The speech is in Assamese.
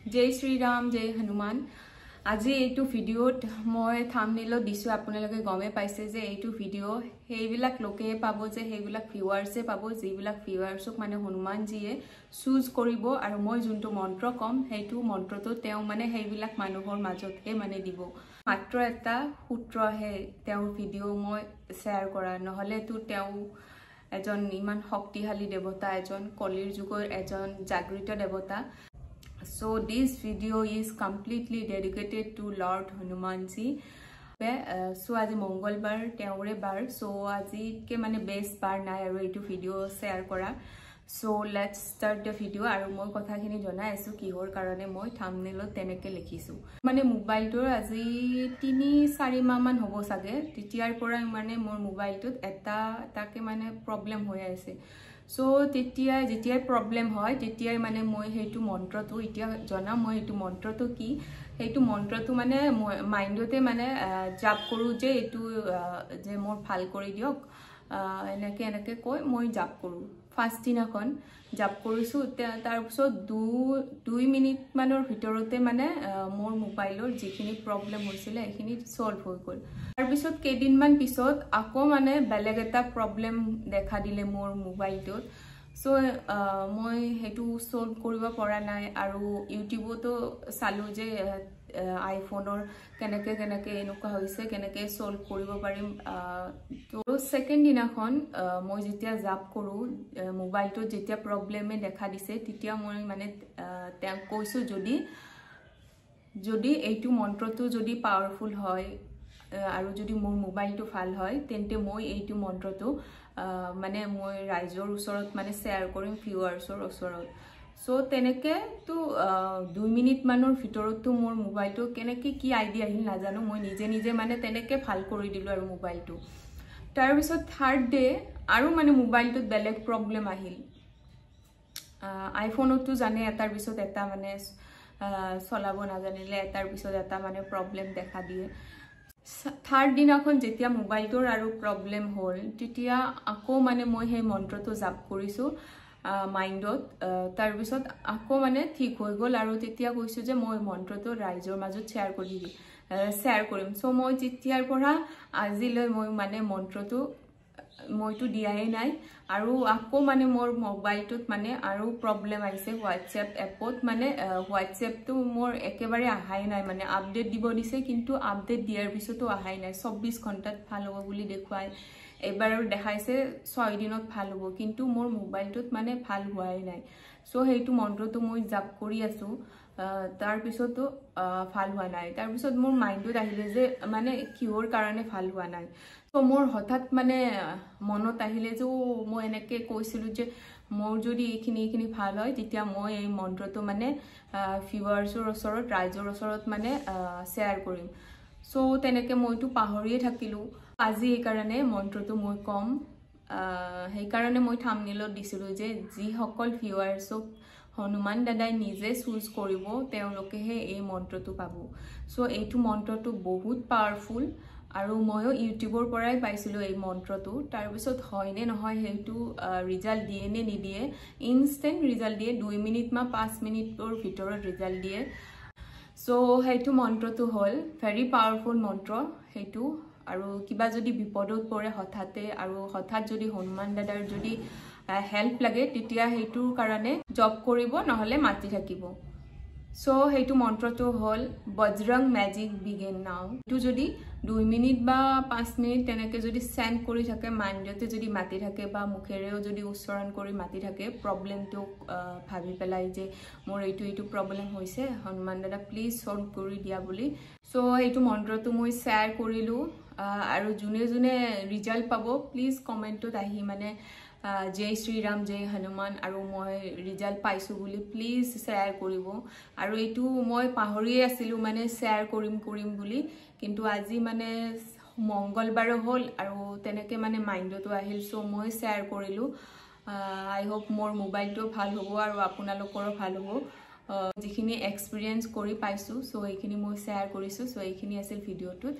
जय श्री राम जय हनुमान আজি এইটো ভিডিওত মই থাম্বনেলত দিছো আপোনালোকে গমে পাইছে যে এইটো ভিডিও হেইবিলাক লোকে পাব যে হেইবিলাক ভিউয়াৰ্সে পাব যেবিলাক ভিউয়াৰ্সক মানে হনুমান জিয়ে চুজ কৰিব আৰু মই যোনটো মন্ত্ৰ কম হেইটো মন্ত্ৰটো তেও মানে হেইবিলাক মানুহৰ মাজত হে মানে দিব মাত্ৰ এটা সূত্ৰ হে তেও ভিডিও মই শেয়াৰ কৰা নহলে তো তেও এজন ইমান শক্তিশালী দেৱতা এজন কলিৰ যুগৰ এজন জাগৃত দেৱতা So this video is completely dedicated to Lord Hanuman ji. So আজি মঙ্গলবার তেওৰে বাৰ so আজি কে মানে বেস্ট বাৰ নাই আৰু এইটো ভিডিও শেয়াৰ কৰা so let's start the video আৰু মই কথাখিনি জনাই আছো কিহৰ কাৰণে মই থাম্বনেলত তেনেকে লিখিছো মানে মোবাইলটোৰ আজি 3-4 মাহ মান হ'ব সাগে তেতিয়াৰ পৰা মানে মোৰ মোবাইলটোত এটাকে মানে প্ৰবলেম হৈ আছে So তেতিয়া যেতিয়া প্ৰবলেম হয় তেতিয়া মানে মই হেতু মন্ত্ৰটো এতিয়া জনা মই হেতু মন্ত্ৰটো কি হেতু মন্ত্ৰটো মানে মাইন্ডতে মানে জাপ কৰো যে এটু যে মোৰ ভাল কৰি দিওক এনেকে কই মই জাপ কৰো ফাৰ্স্ট দিনাখন জাপ কৰিছো তাৰ পিছত 2 মিনিট মানৰ ভিতৰতে মানে মোৰ মোবাইলৰ যিখিনি প্ৰবলেম হৈছিল এখিনি সলভ হৈ গল তাৰ পিছত কেদিনমান পিছত আকৌ মানে বেলেগ এটা প্ৰবলেম দেখা দিলে মোৰ মোবাইলটোত সো মই হেতু সলভ কৰিব পৰা নাই আৰু ইউটিউবতো চালো যে আইফোনৰ কেনেকে এনেকুৱা হৈছে কেনেকে সলভ কৰিব পাৰিম তো সেকেন্ড দিনাখন মই যেতিয়া জাপ কৰো মোবাইলটো যেতিয়া প্ৰবলেমে দেখা দিছে তেতিয়া মই মানে তেওঁ কৈছো যদি এইটো মন্ত্ৰটো যদি পাৱাৰফুল হয় আৰু যদি মোৰ মোবাইলটো ভাল হয় তেন্তে মই এইটো মন্ত্ৰটো মানে মই ৰাইজৰ ওচৰত মানে শেয়াৰ কৰিম ভিউয়াৰ্সৰ ওচৰত সো তেনেকে তো 2 মিনিট মানৰ ভিতৰতো মোৰ মোবাইলটো কেনেকে কি আইডিয়া আহিল নাজানো মই নিজে মানে তেনেকে ভাল কৰি দিলো আৰু মোবাইলটো তাৰ পিছত থাৰ্ড ডে আৰু মানে মোবাইলটোত বেলেগ প্ৰবলেম আহিল আইফোনতো জানে এটাৰ পিছত এটা মানে চলাব নাজানিলে এটাৰ পিছত এটা মানে প্ৰবলেম দেখা দিয়ে থাৰ্ড দিনাখন যেতিয়া মোবাইলটোৰ আৰু প্ৰবলেম হ'ল তেতিয়া আকৌ মানে মই হে মন্ত্ৰটো জাপ কৰিছো মাইন্ডত তাৰ পিছত আকৌ মানে ঠিক হৈ গল আৰু তেতিয়া কৈছো যে মই মন্ত্ৰটো ৰাইজৰ মাজত শেয়াৰ কৰিম সো মই তেতিয়াৰ পৰা আজিলৈ মই মানে মন্ত্ৰটো মইটো দিয়াই নাই আৰু আকৌ মানে মোৰ মোবাইলটোত মানে আৰু প্ৰবলেম আহিছে WhatsApp এপত মানে WhatsApp টো মোৰ একেবাৰে আহাই নাই মানে আপডেট দিব দিছে কিন্তু আপডেট দিয়াৰ পিছতো আহাই নাই 24 ঘণ্টাত ভাল হ'ব বুলি দেখুৱাই এবাৰ দেখাইছে 6 দিনত ভাল হ'ব কিন্তু মোৰ মোবাইলটোত মানে ভাল হোৱাই নাই সো হেতু মন্ত্ৰটো মই জাপ কৰি আছো তাৰ পিছতো ভাল হোৱা নাই তাৰ পিছত মোৰ মাইন্ডত আহিলে যে মানে কিহৰ কাৰণে ভাল হোৱা নাই তো মোৰ হঠাৎ মানে মনত আহিলে যে মই এনেকে কৈছিলো যে মোৰ যদি এইখিনি ভাল হয় তেতিয়া মই এই মন্ত্ৰটো মানে ভিউয়াৰ্সৰ ওচৰত ৰাইজৰ ওচৰত মানে শেয়াৰ কৰিম সো তেনেকে মইটো পাহৰিয়ে থাকিলো আজি এই কাৰণে মন্ত্ৰটো মই কম সেই কাৰণে মই থাম্বনেলত দিছিলো যে যি সকল ভিউয়াৰ্সক হনুমান দাদাই নিজে চুজ কৰিব তেওঁলোকেহে এই মন্ত্ৰটো পাব সো এইটো মন্ত্ৰটো বহুত পাৱাৰফুল আৰু ময়ো ইউটিউবৰ পৰাই পাইছিলো এই মন্ত্ৰটো তাৰ পিছত হয়নে নহয় হেতু ৰিজাল্ট দিয়ে নে নিদিয়ে ইনস্ট্যান্ট ৰিজাল্ট দিয়ে 2 মিনিট মা 5 মিনিটৰ ভিতৰত ৰিজাল্ট দিয়ে সো হেতু মন্ত্ৰটো হল ভেৰি পাৱাৰফুল মন্ত্ৰ হেতু আৰু কিবা যদি বিপদত পৰে হঠাতে আৰু হঠাৎ যদি হনুমান দাদাৰ যদি হেল্প লাগে তেতিয়া হেতুৰ কাৰণে জব কৰিব নহলে মাতি থাকিব সো হেতু মন্ত্ৰটো হল বজৰং ম্যাজিক বিগিন নাও তো যদি 2 মিনিট বা 5 মিনিট তেনেকে যদি সেন্ড কৰি থাকে মাইন্ডতে যদি মাতি থাকে বা মুখেৰেও যদি উচ্চাৰণ কৰি মাতি থাকে প্ৰবলেমটো ভাবি পেলাই যে মোৰ এইটো প্ৰবলেম হৈছে হনুমান দাদা প্লিজ সলভ কৰি দিয়া বুলি সো এইটো মন্ত্ৰটো মই শেয়াৰ কৰিলো আৰু যোনে ৰিজাল্ট পাব প্লিজ কমেন্টত আহি মানে जय श्री राम जय हनुमान আৰু মই ৰিজাল্ট পাইছো বুলি প্লিজ শেয়াৰ কৰিব আৰু এটো মই পাহৰিয়ে আছিলো মানে শেয়াৰ কৰিম বুলি কিন্তু আজি মানে মঙ্গলবাৰ হ'ল আৰু তেনেকে মানে মাইন্ডটো আহিল সো মই শেয়াৰ কৰিলো আই হোপ মোৰ মোবাইলটো ভাল হ'ব আৰু আপোনালোকৰ ভাল হ'ব যিখিনি এক্সপেৰিয়েন্স কৰি পাইছো সো এইখিনি মই শেয়াৰ কৰিছো সো এইখিনি আছিল ভিডিওটো